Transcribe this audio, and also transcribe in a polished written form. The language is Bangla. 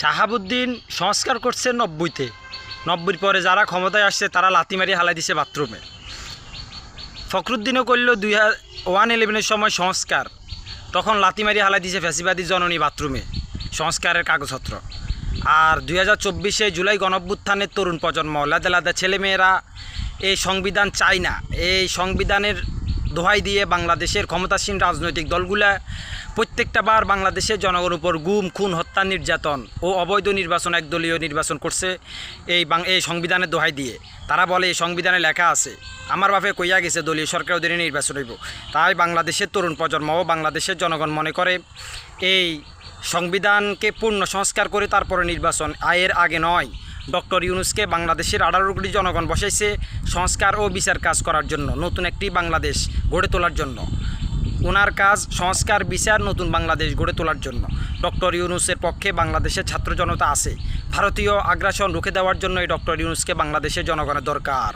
শাহাবুদ্দিন সংস্কার করছে 90-তে। 90-র পরে যারা ক্ষমতায় আসছে তারা লাথি মারি হালাই দিছে বাথরুমে। ফখরুদ্দিনও করল 2011-এর সময় সংস্কার, তখন লাথি মারি হালাই দিছে ফ্যাসিবাদী জননী বাথরুমে সংস্কারের কাগজপত্র। আর 2024-এ জুলাই গণঅভ্যুত্থানের তরুণ প্রজন্ম লাদা লাদা ছেলেমেয়েরা এই সংবিধান চায় না। এই সংবিধানের দোহাই দিয়ে বাংলাদেশের ক্ষমতাসীন রাজনৈতিক দলগুলা প্রত্যেকটা বার বাংলাদেশের জনগণের উপর গুম, খুন, হত্যা, নির্যাতন ও অবৈধ নির্বাচন, একদলীয় নির্বাচন করছে এই সংবিধানের দোহাই দিয়ে। তারা বলে এই সংবিধানে লেখা আছে, আমার বাপে কইয়া গেছে দলীয় সরকার অধীনে নির্বাচন হইব। তাই বাংলাদেশের তরুণ প্রজন্ম ও বাংলাদেশের জনগণ মনে করে এই সংবিধানকে পূর্ণ সংস্কার করে তারপরে নির্বাচন, এর আগে নয়। ডক্টর ইউনূসকে বাংলাদেশের 18 কোটি জনগণ বসাইছে সংস্কার ও বিচার কাজ করার জন্য, নতুন একটি বাংলাদেশ গড়ে তোলার জন্য। ওনার কাজ সংস্কার, বিচার, নতুন বাংলাদেশ গড়ে তোলার জন্য। ডক্টর ইউনূসের পক্ষে বাংলাদেশের ছাত্র জনতা আছে। ভারতীয় আগ্রাসন রুখে দেওয়ার জন্য এই ডক্টর ইউনূসকে বাংলাদেশের জনগণের দরকার।